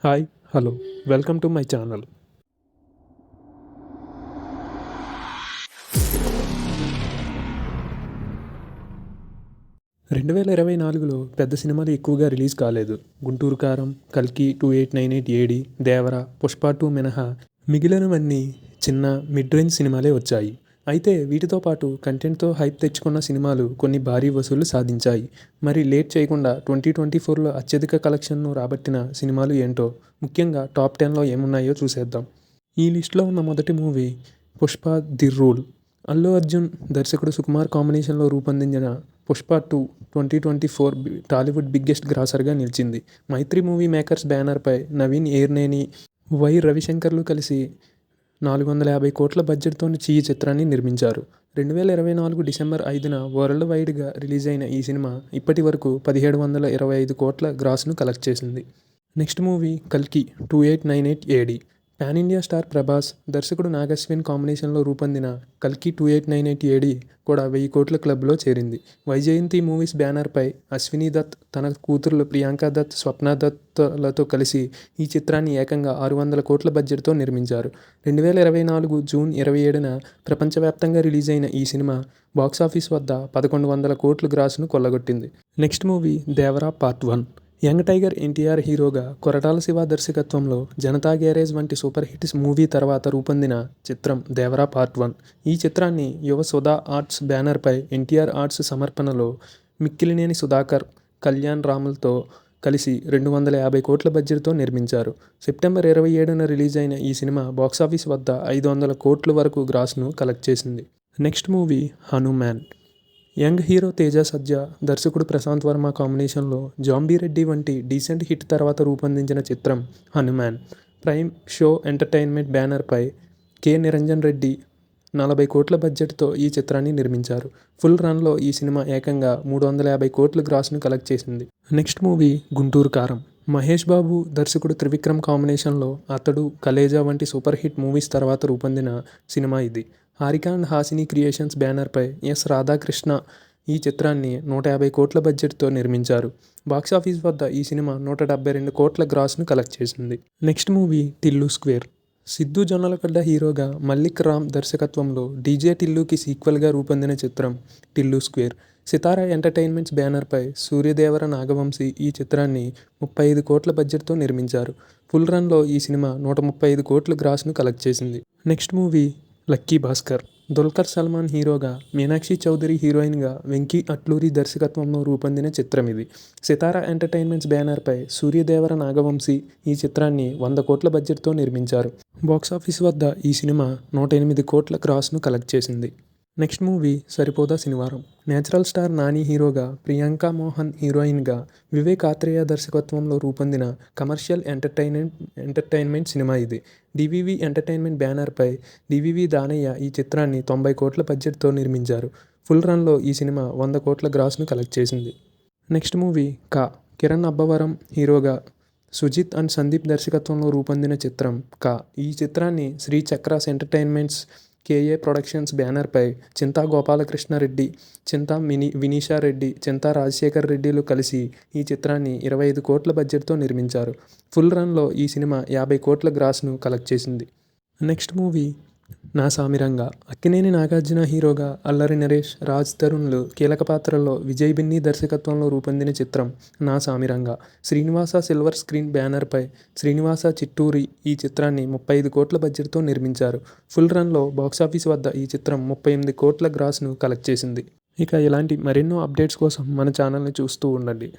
Hi hello welcome to my channel. 2024లో పెద్ద సినిమాలు ఎక్కువగా రిలీజ్ కాలేదు. 'గుంటూరు కారం', 'కల్కి 2898 ఏడి', 'దేవర', 'పుష్ప 2' మినహా మిగిలినవన్నీ చిన్న, మిడ్ రేంజ్ సినిమాలే వచ్చాయి. అయితే వీటితో పాటు కంటెంట్తో హైప్ తెచ్చుకున్న సినిమాలు కొన్ని భారీ వసూళ్లు సాధించాయి. మరి లేట్ చేయకుండా 2024లో అత్యధిక కలెక్షన్ను రాబట్టిన సినిమాలు ఏంటో, ముఖ్యంగా టాప్ 10లో ఏమున్నాయో చూసేద్దాం. ఈ లిస్టులో ఉన్న మొదటి movie 'Pushpa the rule'. Allu Arjun, దర్శకుడు సుకుమార్ కాంబినేషన్లో రూపొందించిన 'పుష్ప 2' 2024 టాలీవుడ్ బిగ్గెస్ట్ గ్రాసర్గా నిలిచింది. మైత్రి మూవీ మేకర్స్ బ్యానర్పై నవీన్ ఏర్నేని, వై. రవిశంకర్లు కలిసి 450 కోట్ల బడ్జెట్తో ఈ చిత్రాన్ని నిర్మించారు. 2024 డిసెంబర్ 5న వరల్డ్ వైడ్గా రిలీజైన ఈ సినిమా ఇప్పటి వరకు 1725 కోట్ల గ్రాస్ను కలెక్ట్ చేసింది. నెక్స్ట్ మూవీ 'కల్కి 2898 AD'. Pan India star Prabhas, దర్శకుడు నాగశ్విన్ కాంబినేషన్లో రూపొందిన 'కల్కి 2898 ఏడి' కూడా 1000 కోట్ల క్లబ్లో చేరింది. వైజయంతి మూవీస్ బ్యానర్పై అశ్వినీ దత్, తన కూతుర్లు ప్రియాంక దత్, స్వప్న దత్లతో కలిసి ఈ చిత్రాన్ని ఏకంగా 600 కోట్ల బడ్జెట్తో నిర్మించారు. 2024 జూన్ 27న ప్రపంచవ్యాప్తంగా రిలీజైన ఈ సినిమా బాక్సాఫీస్ వద్ద 1100 కోట్ల గ్రాస్ను కొల్లగొట్టింది. నెక్స్ట్ మూవీ 'దేవర పార్ట్ 1'. యంగ్ టైగర్ ఎన్టీఆర్ హీరోగా, కొరటాల శివ దర్శకత్వంలో 'జనతా గ్యారేజ్' వంటి సూపర్ హిట్ మూవీ తర్వాత రూపొందిన చిత్రం 'దేవర పార్ట్ 1'. ఈ చిత్రాన్ని యువ సుధా ఆర్ట్స్ బ్యానర్పై ఎన్టీఆర్ ఆర్ట్స్ సమర్పణలో మిక్కిలినేని సుధాకర్, కళ్యాణ్ రామ్లతో కలిసి 250 కోట్ల బడ్జెట్తో నిర్మించారు. సెప్టెంబర్ 27న రిలీజైన ఈ సినిమా బాక్సాఫీస్ వద్ద 500 కోట్ల వరకు గ్రాస్ను కలెక్ట్ చేసింది. Next movie 'Hanuman'. Young hero Teja Sajja, దర్శకుడు ప్రశాంత్ వర్మ కాంబినేషన్లో 'జాంబీరెడ్డి' వంటి డీసెంట్ హిట్ తర్వాత రూపొందించిన చిత్రం 'హనుమాన్'. ప్రైమ్ షో ఎంటర్టైన్మెంట్ బ్యానర్పై కె. నిరంజన్ రెడ్డి 40 కోట్ల బడ్జెట్తో ఈ చిత్రాన్ని నిర్మించారు. ఫుల్ రన్లో ఈ సినిమా ఏకంగా 350 కోట్ల గ్రాస్ను కలెక్ట్ చేసింది. నెక్స్ట్ మూవీ 'గుంటూరు కారం'. మహేష్ బాబు, దర్శకుడు త్రివిక్రమ్ కాంబినేషన్లో 'అతడు', 'కలేజా' వంటి సూపర్ హిట్ మూవీస్ తర్వాత రూపొందిన సినిమా ఇది. హారిక అండ్ హాసిని క్రియేషన్స్ బ్యానర్పై ఎస్. రాధాకృష్ణ ఈ చిత్రాన్ని 150 కోట్ల బడ్జెట్తో నిర్మించారు. బాక్సాఫీస్ వద్ద ఈ సినిమా 172 కోట్ల గ్రాస్ను కలెక్ట్ చేసింది. Next movie 'Tillu square'. Siddhu Jonnalagadda హీరోగా, మల్లిక్ రామ్ దర్శకత్వంలో 'డీజే టిల్లు'కి సీక్వెల్గా రూపొందిన చిత్రం 'టిల్లు స్క్వేర్'. సితారా ఎంటర్టైన్మెంట్స్ బ్యానర్పై సూర్యదేవర నాగవంశీ ఈ చిత్రాన్ని 35 కోట్ల బడ్జెట్తో నిర్మించారు. ఫుల్ రన్లో ఈ సినిమా 135 కోట్ల గ్రాస్ను కలెక్ట్ చేసింది. Next movie 'lucky Bhaskar'. Dulquer Salman హీరోగా, మీనాక్షి చౌదరి హీరోయిన్గా వెంకీ అట్లూరి దర్శకత్వంలో రూపొందిన చిత్రం ఇది. సితారా ఎంటర్టైన్మెంట్స్ బ్యానర్పై సూర్యదేవర నాగవంశీ ఈ చిత్రాన్ని 100 కోట్ల బడ్జెట్తో నిర్మించారు. బాక్సాఫీస్ వద్ద ఈ సినిమా 108 కోట్ల గ్రాస్ను కలెక్ట్ చేసింది. నెక్స్ట్ మూవీ 'సరిపోదా శనివారం'. నేచురల్ స్టార్ నాని హీరోగా, ప్రియాంక మోహన్ హీరోయిన్గా, వివేక్ ఆత్రేయ దర్శకత్వంలో రూపొందిన కమర్షియల్ ఎంటర్టైన్మెంట్ సినిమా ఇది. డివివి ఎంటర్టైన్మెంట్ బ్యానర్పై డివివి దానయ్య ఈ చిత్రాన్ని 90 కోట్ల బడ్జెట్తో నిర్మించారు. ఫుల్ రన్లో ఈ సినిమా 100 కోట్ల గ్రాస్ను కలెక్ట్ చేసింది. నెక్స్ట్ మూవీ 'కా'. కిరణ్ అబ్బవరం హీరోగా, సుజిత్ అండ్ సందీప్ దర్శకత్వంలో రూపొందిన చిత్రం 'కా'. ఈ చిత్రాన్ని Sri Chakras entertainments KA productions బ్యానర్పై చింతా గోపాలకృష్ణ రెడ్డి, చింతా వినీషా రెడ్డి, చింతా రాజశేఖర్ రెడ్డిలు కలిసి ఈ చిత్రాన్ని 25 కోట్ల బడ్జెట్తో నిర్మించారు. ఫుల్ రన్లో ఈ సినిమా 50 కోట్ల గ్రాస్ను కలెక్ట్ చేసింది. నెక్స్ట్ మూవీ 'నా సామిరంగా'. అక్కినేని నాగార్జున హీరోగా, అల్లరి నరేష్, రాజ్ తరుణ్లు కీలక పాత్రల్లో విజయ్ బిన్నీ దర్శకత్వంలో రూపొందిన చిత్రం 'నా సామిరంగా'. శ్రీనివాస సిల్వర్ స్క్రీన్ బ్యానర్పై శ్రీనివాస చిట్టూరి ఈ చిత్రాన్ని 35 కోట్ల బడ్జెట్తో నిర్మించారు. ఫుల్ రన్లో బాక్సాఫీస్ వద్ద ఈ చిత్రం 38 కోట్ల గ్రాస్ను కలెక్ట్ చేసింది. ఇక ఇలాంటి మరెన్నో అప్డేట్స్ కోసం మన ఛానల్ని చూస్తూ ఉండండి.